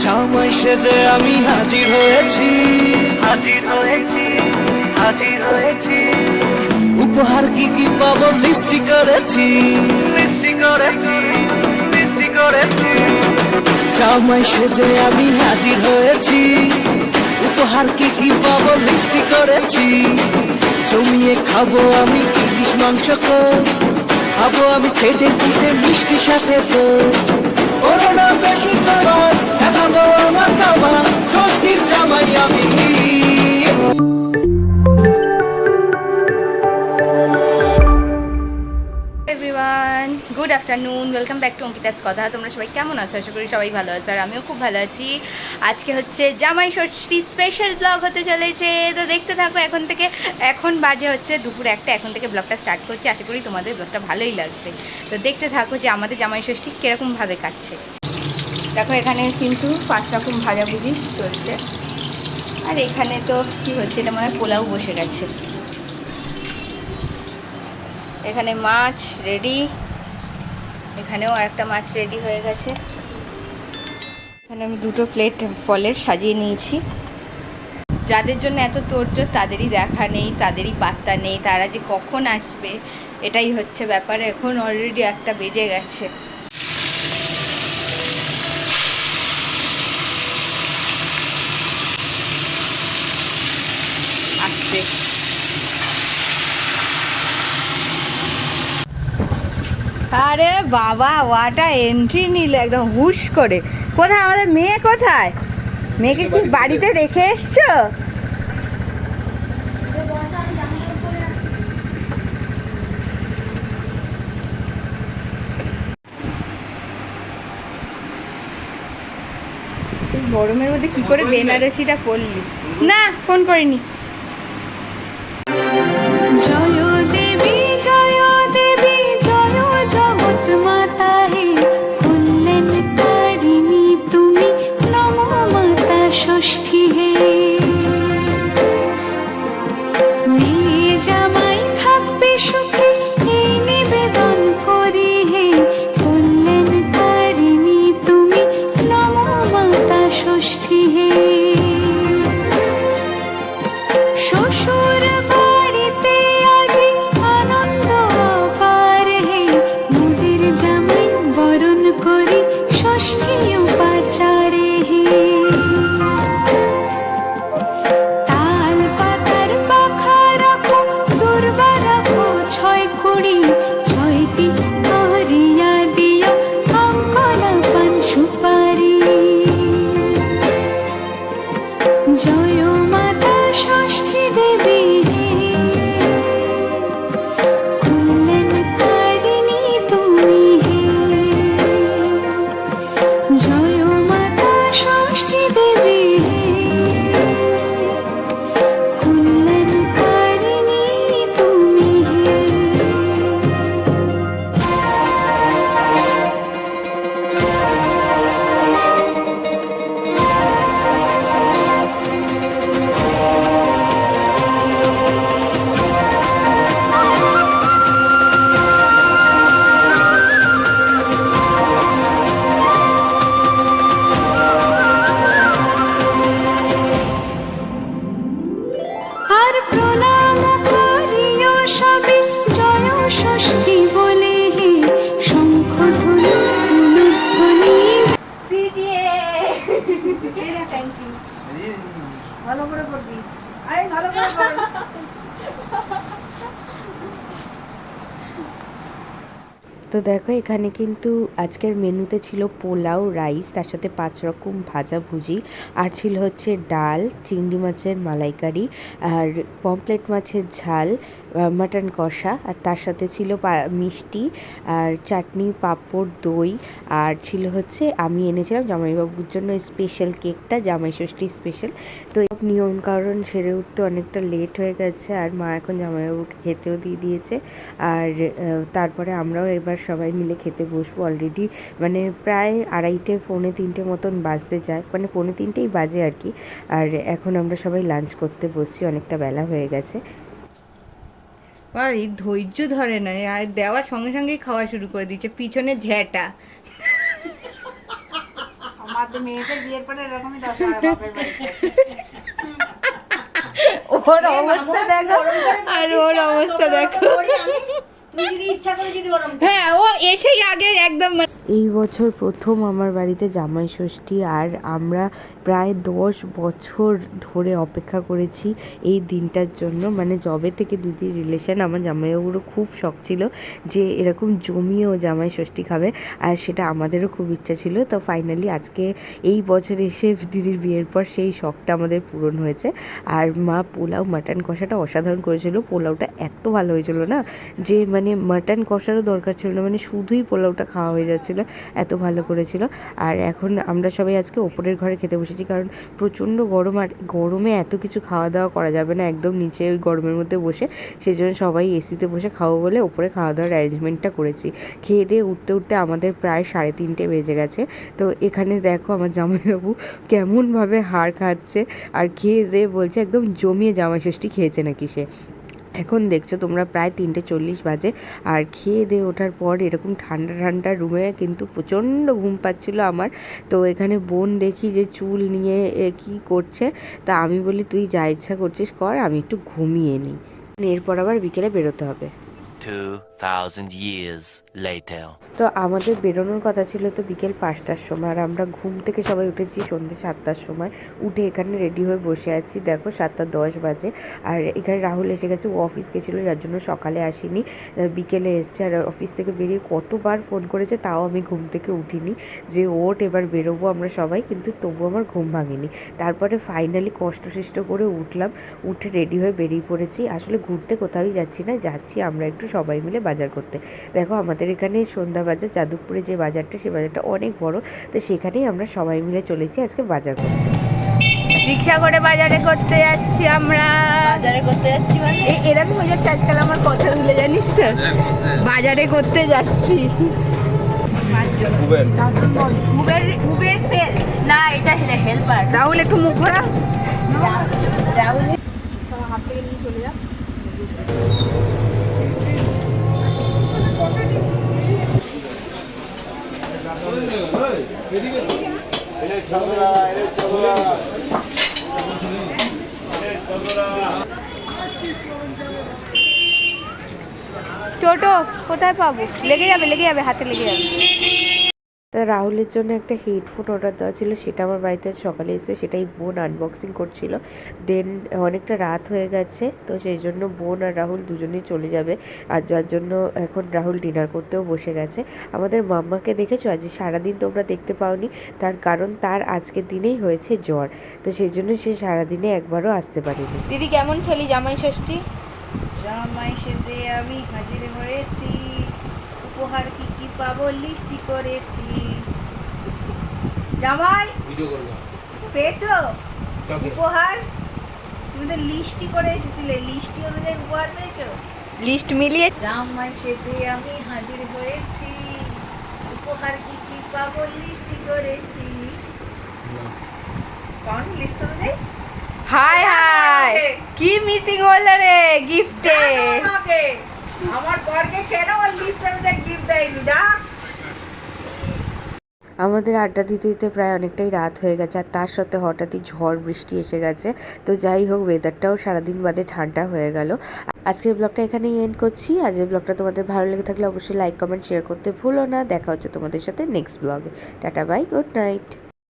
জামাই সেজে আমি হাজির হয়েছি, হাজির হয়েছি, হাজির হয়েছি। উপহার কি কি পাবো লিস্টি করেছি, লিস্টি করেছি, লিস্টি করেছি। জামাই সেজে আমি হাজির হয়েছি, উপহার কি কি পাবো লিস্টি করেছি। জমিয়ে খাবো আমি চিংড়িশ মাংস, খাবো আমি চেটে পুটে মিষ্টি সাথে তো। ওরা না বেশি সবাই দেখাবো আমার খাবার, ষষ্ঠীর জামাই আমি। Everyone, good afternoon, welcome back to Ankita's কথা। তোমরা সবাই কেমন আছো? আশা করি সবাই ভালো আছো, আর আমিও খুব ভালো আছি। আজকে হচ্ছে জামাই ষষ্ঠী স্পেশাল ব্লগ হতে চলেছে, তো দেখতে থাকো। এখন বাজে হচ্ছে দুপুর 1টা, এখন থেকে ব্লগটা স্টার্ট করছি। আশা করি তোমাদের ব্লগটা ভালোই লাগবে, তো দেখতে থাকো যে আমাদের জামাই ষষ্ঠী কীরকমভাবে কাটছে। দেখো এখানে কিন্তু 5 রকম ভাজাভুজি চলছে, আর এখানে তো কি হচ্ছে, এটা মনে হয় পোলাও বসে গেছে। এখানে মাছ রেডি, এখানেও আরেকটা মাছ রেডি হয়ে গেছে। এখানে আমি 2টো প্লেট ফলের সাজিয়ে নিয়েছি। যাদের জন্য এত তোড়জোড় তাদেরই দেখা নেই, তাদেরই পাত্তা নেই, তারা যে কখন আসবে এটাই হচ্ছে ব্যাপার। এখন অলরেডি 1টা বেজে গেছে। আসবে আরে বাবা, ওয়াটা এন্ট্রি নিল একদম হুশ করে। কোথায় আমাদের মেয়ে? কোথায় মেয়েকে? কি বাড়িতে রেখে এসছো? তুই গরমের মধ্যে কি করে বেনারসিটা পরলি? না, ফোন করিনি। জয় দেবী জয় দেবী জয় জগৎ মাতা হে, কল্যাণ তারিণী তুমি, নমো মাতা ষষ্ঠী হে। মেয়ে জামাই থাকবে সুখে, এই নিবেদন করি হে, কল্যাণ তারিণী তুমি, নমো মাতা ষষ্ঠী হে। শ্বশুর বাড়িতে আজি আনন্দ অপার হে, মোদের জামাই বরণ করি ষষ্ঠী উপাচারে হে। তাল পাতার পাখা রাখো, দুর্বা রাখো 6 কুড়ি, 6টি করিয়া দিও কঙ্কনা পান সুপারি। জয় মাতা ষষ্ঠী দেবী হে, কল্যাণ তারিণী তুমি হে। জয় মাতা ষষ্ঠী দেবী হে, কল্যাণ তারিণী তুমি হে। আর প্রণাম করিও সবে জয় ষষ্ঠী বলে হে, শঙ্খ ধ্বনি তুলধ্বনি। ভালো করে পড়বি, আরে ভালো করে পড়। তো দেখো এখানে কিন্তু আজকের মেনুতে ছিল পোলাও, রাইস, তার সাথে 5 রকম ভাজাভুজি, আর ছিল হচ্ছে ডাল, চিংড়ি মাছের মালাইকারি, আর পমপ্লেট মাছের ঝাল, মাটন কষা, আর তার সাথে ছিল মিষ্টি আর চাটনি, পাঁপড়, দই, আর ছিল হচ্ছে আমি এনেছিলাম জামাইবাবুর জন্য স্পেশাল কেকটা, জামাই ষষ্ঠী স্পেশাল। তো এই নিয়ম কারণ সেরে উঠতে অনেকটা লেট হয়ে গেছে, আর মা এখন জামাইবাবুকে খেতেও দিয়ে দিয়েছে। আর তারপরে আমরাও এবার সবাই মিলে খেতে বসবো। অলরেডি মানে প্রায় 2:30 পৌনে 3টে মতন বাজতে যায়, মানে পৌনে 3টেই বাজে আর কি। আর এখন আমরা সবাই লাঞ্চ করতে বসছি, অনেকটা বেলা হয়ে গেছে। আর এই ধৈর্য ধরে না, আর দেওয়ার সঙ্গে সঙ্গেই খাওয়া শুরু করে দিচ্ছে, পিছনে ঝ্যাটা। আমাদের মেয়েদের বিয়ের পরে এরকমই দশা হয় বাপের বাড়িতে। ওর অবস্থা দেখো আর ওর অবস্থা দেখো। তুই যদি ইচ্ছা করে যদি ওরম হ্যাঁ, ও এসেই আগে একদম এই বছর প্রথম আমার বাড়িতে জামাই ষষ্ঠী, আর আমরা প্রায় 10 বছর ধরে অপেক্ষা করেছি এই দিনটার জন্য। মানে যবে থেকে দিদির রিলেশন, আমার জামাইবাবুরও খুব শখ ছিল যে এরকম জমিয়েও জামাই ষষ্ঠী খাবে, আর সেটা আমাদেরও খুব ইচ্ছা ছিল। তো ফাইনালি আজকে এই বছর এসে দিদির বিয়ের পর সেই শখটা আমাদের পূরণ হয়েছে। আর মা পোলাও মাটন কষাটা অসাধারণ করেছিল। পোলাওটা এত ভালো হয়েছিল না যে মানে মাটন কষারও দরকার ছিল না, মানে শুধুই পোলাওটা খাওয়া হয়ে যাচ্ছিল, এত ভালো করেছিল। আর এখন আমরা সবাই আজকে ওপরের ঘরে খেতে বসেছি, কারণ প্রচণ্ড গরম, আর গরমে এত কিছু খাওয়া দাওয়া করা যাবে না একদম নিচে ওই গরমের মধ্যে বসে। সেই জন্য সবাই এসিতে বসে খাবো বলে ওপরে খাওয়া দাওয়ার অ্যারেঞ্জমেন্টটা করেছি। খেয়ে দিয়ে উঠতে উঠতে আমাদের প্রায় 3:30 বেজে গেছে। তো এখানে দেখো আমার জামাইবাবু কেমনভাবে হাড় খাচ্ছে, আর খেয়ে দিয়ে বলছে একদম জমিয়ে জামাই ষষ্ঠী খেয়েছে নাকি সে। এখন দেখছো তোমরা প্রায় 3:40 বাজে, আর খেয়ে দিয়ে ওঠার পর এরকম ঠান্ডা ঠান্ডা রুমে কিন্তু প্রচণ্ড ঘুম পাচ্ছিলো আমার। তো এখানে বোন দেখি যে চুল নিয়ে কি করছে, তা আমি বলি তুই যা ইচ্ছা করছিস কর, আমি একটু ঘুমিয়ে নিই, এরপর আবার বিকেলে বেরোতে হবে। 2000 years later. তো আমাদের বেরোনোর কথা ছিল তো বিকেল 5টার সময়, আর আমরা ঘুম থেকে সবাই উঠেছি সন্ধ্যে 7টার সময়। উঠে এখানে রেডি হয়ে বসে আছি, দেখো 7:10 বাজে। আর এখানে রাহুল এসে গেছে, ও অফিস গেছিলো যার জন্য সকালে আসেনি, বিকেলে এসছে। আর অফিস থেকে বেরিয়ে কতবার ফোন করেছে, তাও আমি ঘুম থেকে উঠিনি যে ওঠ এবার বেরোবো আমরা সবাই, কিন্তু তবু আমার ঘুম ভাঙেনি। তারপরে ফাইনালি কষ্ট করে উঠলাম, উঠে রেডি হয়ে বেরিয়ে পড়েছি। আসলে ঘুরতে কোথাওই যাচ্ছি না, যাচ্ছি আমরা একটু সবাই মিলে বাজার করতে। দেখো আমাদের এখানে সন্ধ্যা বাজার, যাদবপুরে যে বাজারটা, সেই বাজারটা অনেক বড়, তো সেখানেই আমরা সবাই মিলে চলেছি আজকে বাজার করতে। রিক্সা করে বাজারে করতে যাচ্ছি আমরা। বাজারে করতে যাচ্ছি মানে এরকম হয়ে যাচ্ছে আজকাল আমার কথাগুলো, জানিস তো, বাজারে করতে যাচ্ছি। উবের ফেল না, এটা হেল্পার। রাহুল একটু মুখ ঘোরা, রাহুল হাত থেকে নিয়ে চলে যা। টোটো কোথায় পাবো? লেগে যাবে হাতে লেগে যাবে। তা রাহুলের জন্য একটা হেডফোন অর্ডার দেওয়া ছিল, সেটা আমার বাড়িতে সকালে এসে সেটাই বোন আনবক্সিং করছিল। দেন অনেকটা রাত হয়ে গেছে, তো সেই জন্য বোন আর রাহুল দুজনেই চলে যাবে, আর যার জন্য এখন রাহুল ডিনার করতেও বসে গেছে। আমাদের মাম্মাকে দেখেছো আজ সারাদিন তোমরা দেখতে পাওনি, তার কারণ তার আজকের দিনেই হয়েছে জ্বর, তো সেই জন্য সে সারাদিনে একবারও আসতে পারেনি। দিদি কেমন খেলি জামাই ষষ্ঠী? জামাই সেজে আমি হাজির হয়েছি, উপহার কি কি পাবো লিস্টি করেছি। জামাই পেয়েছো উপহার? তুমি তো লিস্টি করে এসেছিলে, লিস্টি অনুযায়ী উপহার পেয়েছো? লিস্ট মিলিয়ে জামাই সেজে আমি হাজির হয়েছি, উপহার কি কি পাবো লিস্টি করেছি। কোন লিস্ট অনুযায়ী? হাই কি মিসিং হলো রে গিফটে? আমাকে আমার বরকে কেন ওর লিস্ট অনুযায়ী গিফট দেয়নি? ডাক। আমাদের আড্ডা দিতে দিতে প্রায় অনেকটাই রাত হয়ে গেছে, আর তার সাথে হঠাৎই ঝড় বৃষ্টি এসে গেছে। তো যাই হোক, ওয়েদারটাও সারাদিন বাদে ঠান্ডা হয়ে গেল। আজকের ব্লগটা এখানেই এন্ড করছি। আজকের ব্লগটা তোমাদের ভালো লেগে থাকলে অবশ্যই লাইক কমেন্ট শেয়ার করতে ভুলো না। দেখা হচ্ছে তোমাদের সাথে নেক্সট ব্লগে। Tata bye, good night.